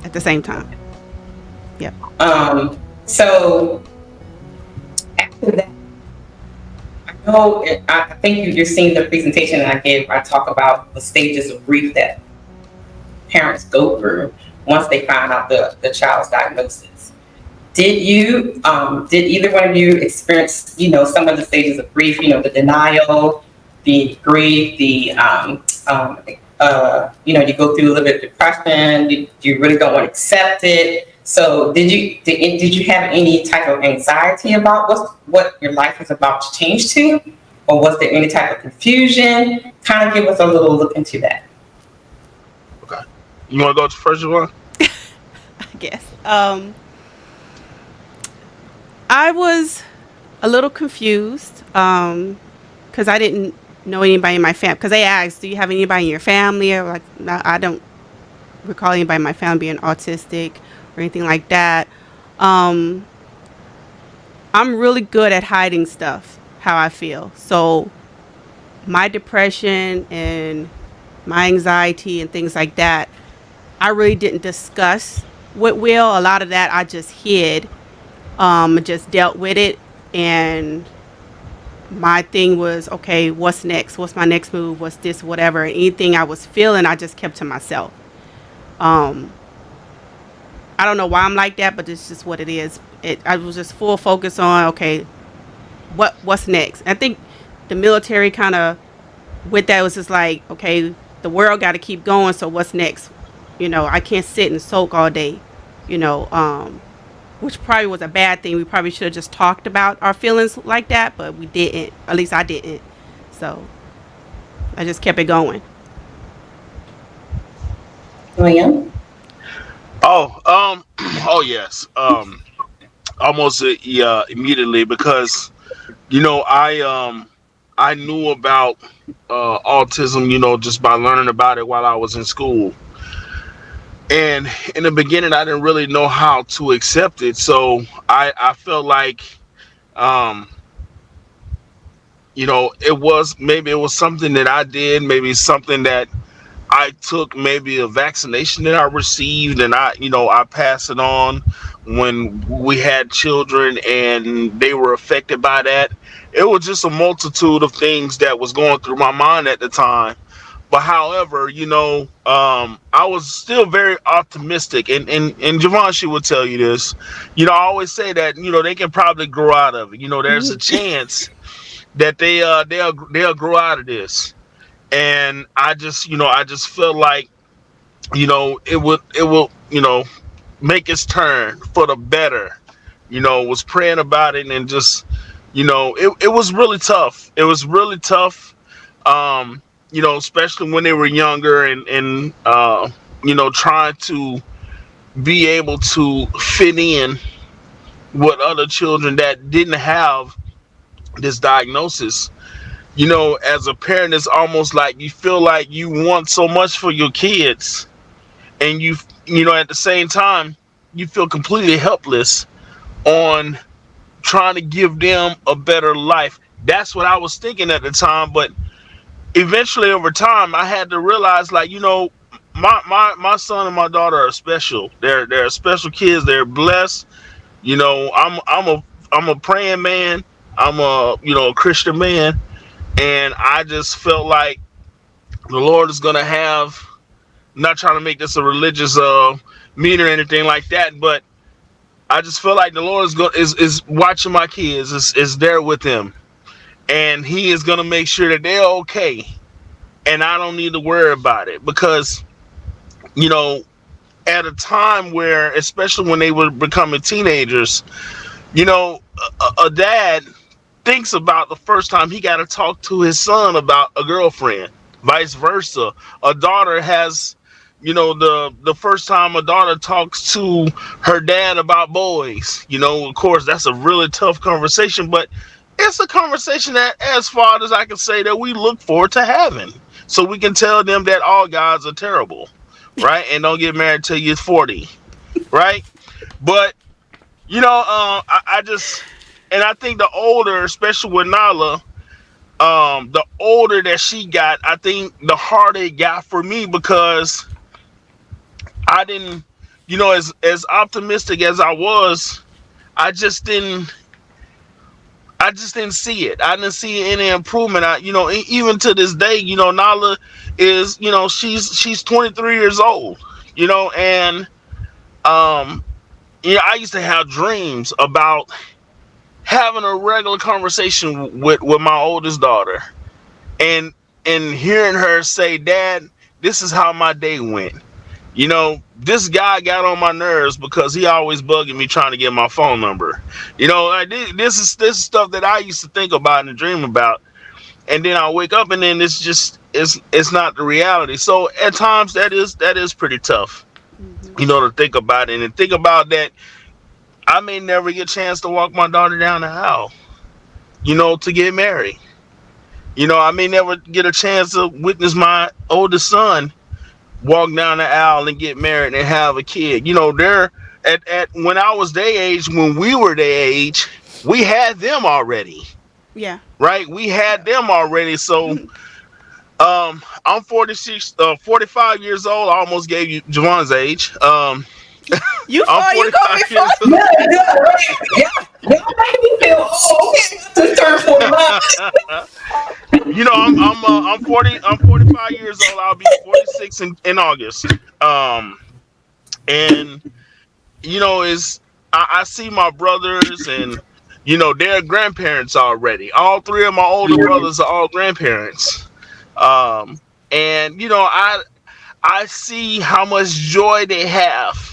at the same time. Yep. So after that, I know I think you're seeing the presentation that I gave. I talk about the stages of grief that parents go through once they find out the child's diagnosis. Did either one of you experience, some of the stages of grief, the denial, the grief, you go through a little bit of depression, you really don't want to accept it. So did you have any type of anxiety about what your life is about to change to? Or was there any type of confusion? Kind of give us a little look into that. Okay. You want to go to first one? I guess. I was a little confused because I didn't know anybody in my family. Because they asked, "Do you have anybody in your family?" Or like, no, I don't recall anybody in my family being autistic or anything like that. Um, I'm really good at hiding stuff, how I feel. So my depression and my anxiety and things like that, I really didn't discuss with Will. A lot of that I just hid, just dealt with it. And my thing was, okay, what's next? What's my next move? What's this? Whatever. Anything I was feeling, I just kept to myself. Um, I don't know why I'm like that, but it's just what it is. I was just full focus on, okay, what's next? I think the military kind of with that was just like, okay, the world got to keep going. So what's next? I can't sit and soak all day. You know, which probably was a bad thing. We probably should have just talked about our feelings like that, but we didn't. At least I didn't. So I just kept it going. William? Oh, oh yes. Almost yeah, immediately because I knew about autism, just by learning about it while I was in school. And in the beginning, I didn't really know how to accept it, so I felt like um, it was something that I did, maybe something that I took, maybe a vaccination that I received, and I passed it on when we had children and they were affected by that. It was just a multitude of things that was going through my mind at the time. But however, I was still very optimistic, and Givenchy would tell you this. I always say that they can probably grow out of it. There's a chance that they'll grow out of this, and I just felt like it will make its turn for the better. Was praying about it, and just it was really tough. It was really tough. Especially when they were younger, and trying to be able to fit in with other children that didn't have this diagnosis. As a parent, it's almost like you feel like you want so much for your kids, and at the same time, you feel completely helpless on trying to give them a better life. That's what I was thinking at the time, but eventually over time, I had to realize, like, my son and my daughter are special. They're special kids. They're blessed. I'm a praying man. I'm a Christian man, and I just felt like the Lord is gonna have. Not trying to make this a religious meeting or anything like that, but I just feel like the Lord is watching my kids, is there with them, and He is gonna make sure that they're okay, and I don't need to worry about it because you know at a time where, especially when they were becoming teenagers, a dad thinks about the first time he got to talk to his son about a girlfriend, vice versa. A daughter has, the first time a daughter talks to her dad about boys. Of course, that's a really tough conversation, but it's a conversation that, as fathers, I can say that we look forward to having, so we can tell them that all guys are terrible, right? And don't get married till you're 40, right? But I just, and I think the older, especially with Nala, the older that she got, I think the harder it got for me because I didn't, as optimistic as I was, I just didn't see it. I didn't see any improvement. Even to this day, Nala is, she's 23 years old, and I used to have dreams about having a regular conversation with my oldest daughter, and hearing her say, "Dad, this is how my day went. This guy got on my nerves because he always bugging me trying to get my phone number. This is stuff that I used to think about and dream about, and then I wake up and then it's not the reality. So at times that is pretty tough, Hmm. to think about it and think about that. I may never get a chance to walk my daughter down the aisle, to get married. I may never get a chance to witness my oldest son walk down the aisle and get married and have a kid. They're at when I was their age, when we were their age, we had them already, Yeah. right? We had them already. So I'm 45 years old. I almost gave you Javon's age. I'm You go 45 before. years old. Yeah, yeah, right. Yeah. Y'all make me feel, okay, just turned 45. I'm 45 years old. I'll be 46 in August. And is I see my brothers and they're grandparents already. All three of my older brothers are all grandparents. And I see how much joy they have,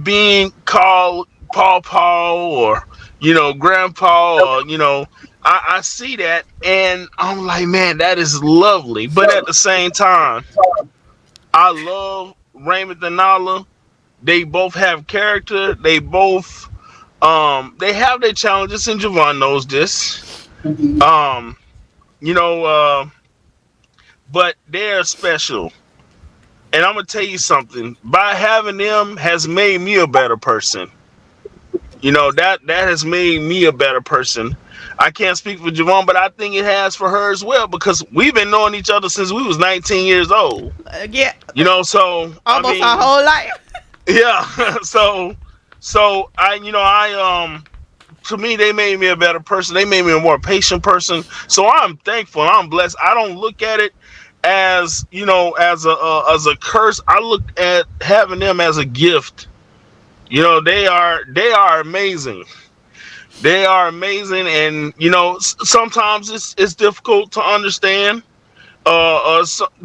being called Paw or Grandpa, or I see that and I'm like, man, that is lovely. But at the same time, I love Raymond and Nala. They both have character. They both they have their challenges, and Javon knows this. Um, you know, but they're special. And I'm gonna tell you something. By having them has made me a better person. That has made me a better person. I can't speak for Javon, but I think it has for her as well because we've been knowing each other since we was 19 years old. Yeah. So I Almost mean, our whole life. yeah. so I to me they made me a better person. They made me a more patient person. So I'm thankful. I'm blessed. I don't look at it as as a curse. I look at having them as a gift. They are amazing. They are amazing, and sometimes it's difficult to understand,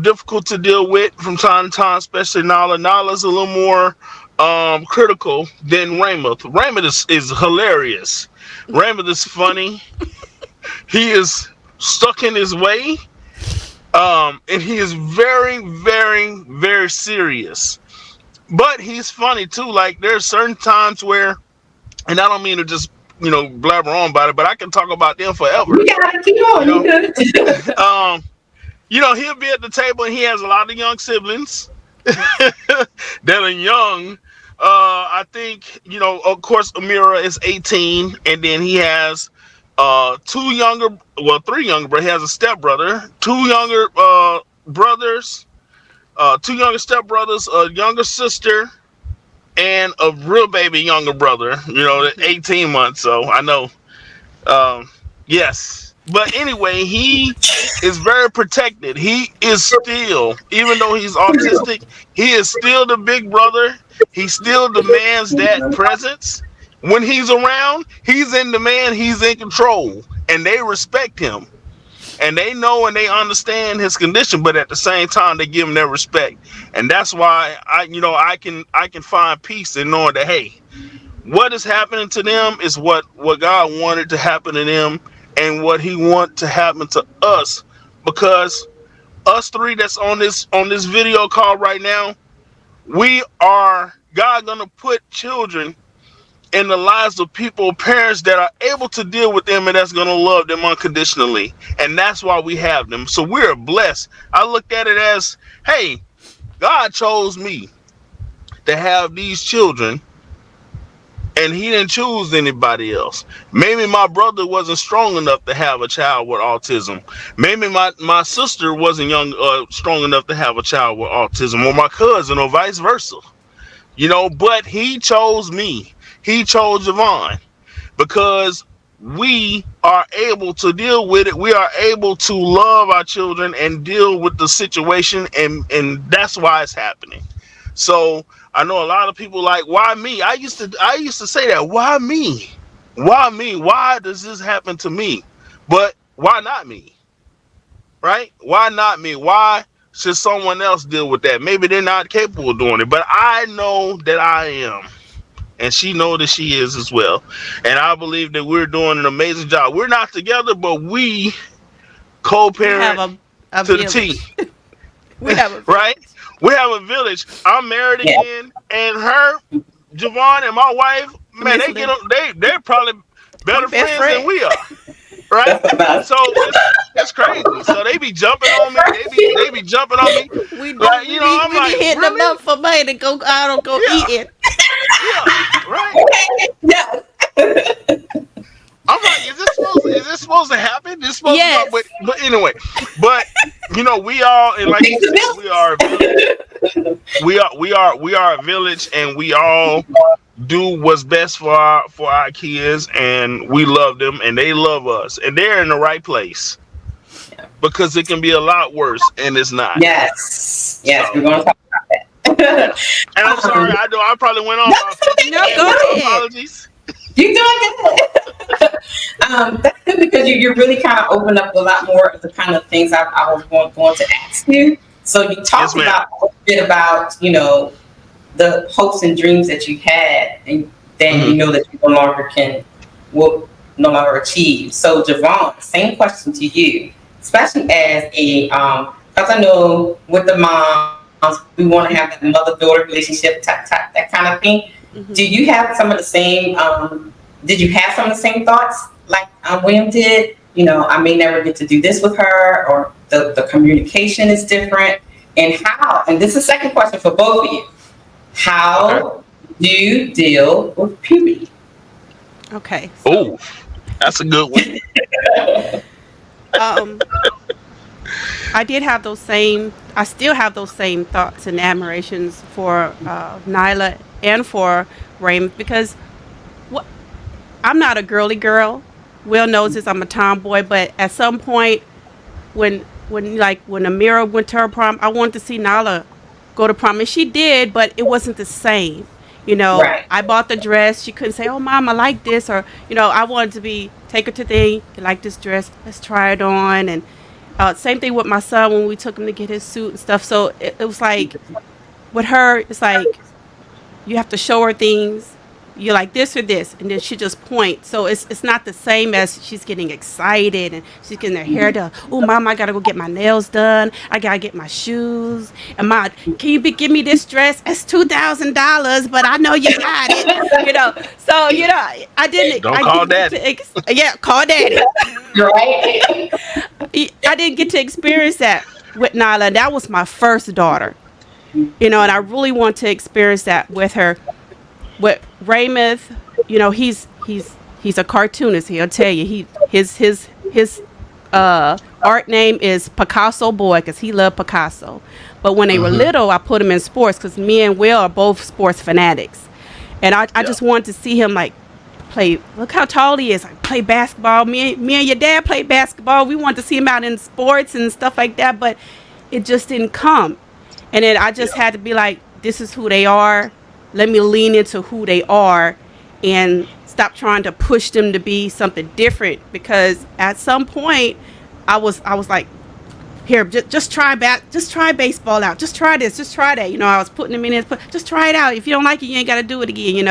difficult to deal with from time to time, especially Nala. Nala's a little more critical than Raymond. Raymond is hilarious. Raymond is funny. He is stuck in his way, and he is very, very, very serious. But he's funny too. Like there's certain times where, and I don't mean to just blabber on about it, but I can talk about them forever. You gotta keep You on, you know, good. he'll be at the table and he has a lot of young siblings that are young. I think of course, Amira is 18, and then he has three younger brothers. He has a stepbrother, two younger brothers, two younger stepbrothers, a younger sister, and a real baby younger brother, 18 months. So I know, yes. But anyway, he is very protected. He is still, even though he's autistic, he is still the big brother. He still demands that presence. When he's around, he's in demand, he's in control, and they respect him. And they know and they understand his condition, but at the same time they give him their respect. And that's why I can find peace in knowing that, hey, what is happening to them is what God wanted to happen to them, and what he wants to happen to us. Because us three that's on this video call right now, we are God gonna put children in the lives of people, parents that are able to deal with them and that's going to love them unconditionally. And that's why we have them. So we're blessed. I look at it as, hey, God chose me to have these children, and he didn't choose anybody else. Maybe my brother wasn't strong enough to have a child with autism. Maybe my sister wasn't strong enough to have a child with autism, or my cousin, or vice versa. But he chose me. He chose Javon because we are able to deal with it. We are able to love our children and deal with the situation, and that's why it's happening. So I know a lot of people like, why me? I used to say that, why me? Why me? Why does this happen to me? But why not me? Right? Why not me? Why should someone else deal with that? Maybe they're not capable of doing it, but I know that I am. And she knows that she is as well. And I believe that we're doing an amazing job. We're not together, but we We have co-parent a to the T. village. We have a Right? village. We have a village. I'm married Yeah. again, and her, Javon, and my wife, man, Miss they get Lynn. on. They're probably better Best friends than friend. we are. Right? That's about So it's crazy. So they be jumping on me. They be jumping on me. We do. Like, We be I'm we be like, hitting them really? up for money to go out and go Yeah, eating. yeah, right. yeah. I'm like, is this supposed to happen? This supposed to go, Yes. but anyway, but we all, and like you said, we are a village. We are a village, and we all do what's best for our kids, and we love them, and they love us, and they're in the right place because it can be a lot worse, and it's not. Yes. Yes. We're So going to talk about yeah, that. and I'm sorry, I probably went on about 50 No, minutes. go My ahead. apologies. You're doing good. That's good because you really kind of opened up a lot more of the kind of things I was going to ask you. So you Yes, talked ma'am. about a bit about, the hopes and dreams that you had, and then Hmm. you know that you will no longer achieve. So Javon, same question to you, especially as a, because I know with the moms, we want to have that mother-daughter relationship, that kind of thing. Do Hmm. you have some of the same? Did you have some of the same thoughts like William did? I may never get to do this with her, or the communication is different. And how? And this is the second question for both of you. Okay. How do you deal with puberty? Okay. Oh, So, that's a good one. um, I did have those same. I still have those same thoughts and admirations for Nyla and for Raymond because what I'm not a girly girl. Will knows this. I'm a tomboy, but at some point, when Amira went to her prom, I wanted to see Nala go to prom, and she did, but it wasn't the same. Right. I bought the dress. She couldn't say, "Oh, mom, I like this," or I wanted to be take her to thing. You like this dress? Let's try it on. And same thing with my son when we took him to get his suit and stuff. So it was like with her, it's like you have to show her things. You like this or this, and then she just points. So it's not the same as she's getting excited and she's getting her hair done. Oh, mom, I gotta go get my nails done. I gotta get my shoes. And mom, can you give me this dress? It's $2,000, but I know you got it. So I didn't. Don't I call didn't get daddy. to. Yeah, call daddy. Right. I didn't get to experience that with Nyla. That was my first daughter. And I really want to experience that with her. With Raymond, he's a cartoonist. He'll tell you his art name is Picasso Boy because he loved Picasso. But when they were Hmm. little, I put him in sports because me and Will are both sports fanatics, and I Yeah. just wanted to see him like play. Look how tall he is. Like play basketball. Me and your dad played basketball. We wanted to see him out in sports and stuff like that, but it just didn't come. And then I just Yeah. had to be like, this is who they are. Let me lean into who they are and stop trying to push them to be something different because at some point I was like, here, just try baseball out. Just try this, just try that. I was putting them in it, just try it out. If you don't like it, you ain't got to do it again.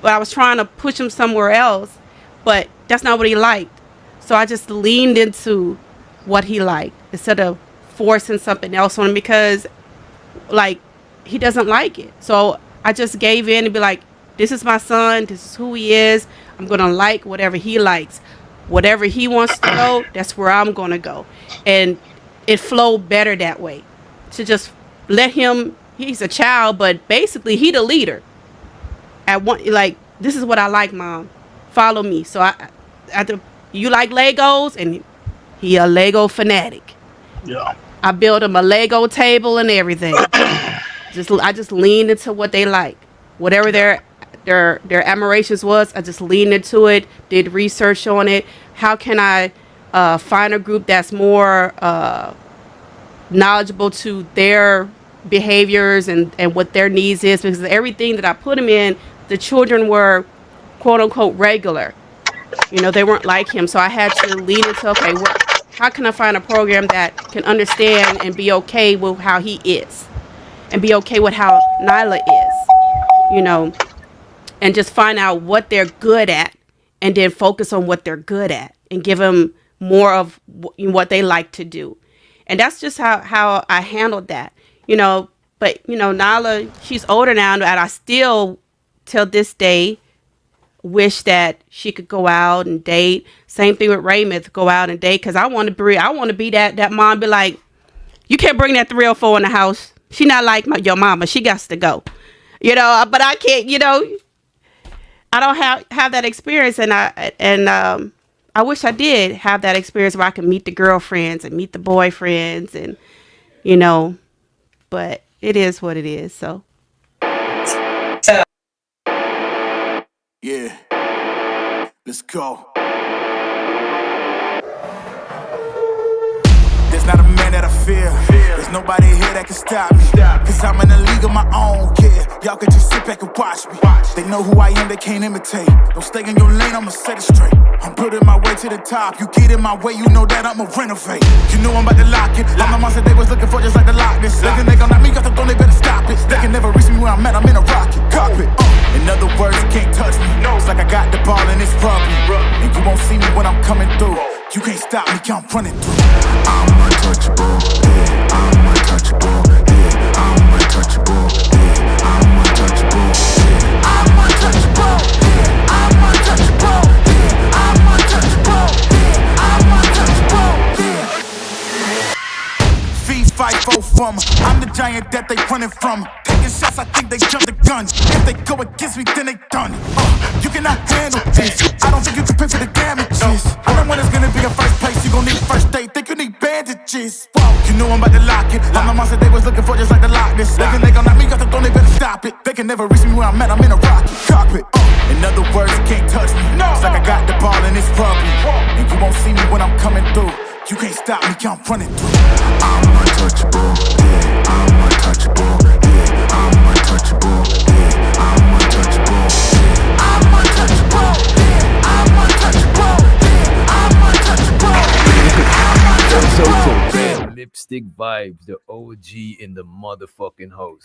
But I was trying to push him somewhere else, but that's not what he liked. So I just leaned into what he liked instead of forcing something else on him because like he doesn't like it. So I just gave in and be like, this is my son, this is who he is. I'm gonna like whatever he likes. Whatever he wants to go, that's where I'm gonna go. And it flowed better that way. To just let him, he's a child, but basically he the leader. At one like, this is what I like, mom. Follow me. So you like Legos, and he a Lego fanatic. Yeah. I built him a Lego table and everything. I just leaned into what they like. whatever their admirations was, I just leaned into it, did research on it. How can I find a group that's more knowledgeable to their behaviors and what their needs is? Because everything that I put them in, the children were quote unquote regular. You know, they weren't like him. So I had to lean into, okay, how can I find a program that can understand and be okay with how he is and be okay with how Nyla is, you know, and just find out what they're good at and then focus on what they're good at and give them more of what they like to do. And that's just how I handled that, you know. But, you know, Nyla, she's older now, and I still, till this day, wish that she could go out and date. Same thing with Raymond, go out and date, because I want to be that mom, be like, you can't bring that 304 in the house. She not like your mama. She got to go. You know, but I can't, you know, I don't have that experience, and I wish I did have that experience where I could meet the girlfriends and meet the boyfriends, and, you know, but it is what it is. So. Yeah. Let's go. There's not a man that I fear. There's nobody here that can stop me. Cause I'm in a league of my own, yeah. Y'all can just sit back and watch me. They know who I am, they can't imitate. Don't stay in your lane, I'ma set it straight. I'm building my way to the top. You get in my way, you know that I'ma renovate. You know I'm about to lock it. I'm the monster they was looking for, just like the Loch Ness. They think they gon' knock me off the throne, they better stop it. They can never reach me where I'm at, I'm in a rocket cockpit. In other words, you can't touch me. It's like I got the ball and it's rugby. And you won't see me when I'm coming through. You can't stop me, I'm running through. I'm untouchable, yeah. I'm untouchable, yeah. I'm untouchable, yeah. I'm untouchable, yeah. I'm untouchable, yeah. I'm untouchable, yeah. I'm untouchable, yeah. I'm untouchable, yeah. Feed, fight, foe from. I'm the giant that they running from. Taking shots, I think they jumped the gun. If they go against me, then they done. You cannot handle this. I don't think you can pay for the damages. I know when it's gonna be a first place. You gon' need first aid. Think you need bandages. Whoa. You know I'm about to lock it. I'm the monster they was looking for, just like the Loch Ness. They think they gon' knock me off the throne, they better stop it. They can never reach me where I'm at. I'm in a rocket cockpit. In other words, you can't touch me. It's like I got the ball and it's rugby. And you won't see me when I'm coming through. You can't stop me, I'm running through. I'm untouchable, yeah. I'm untouchable, yeah. I'm untouchable, yeah. I'm untouchable, yeah. I'm untouchable, yeah. I'm untouchable, yeah. I'm untouchable, yeah. I'm untouchable. Red Lipstick Vibes, the OG in the motherfucking house.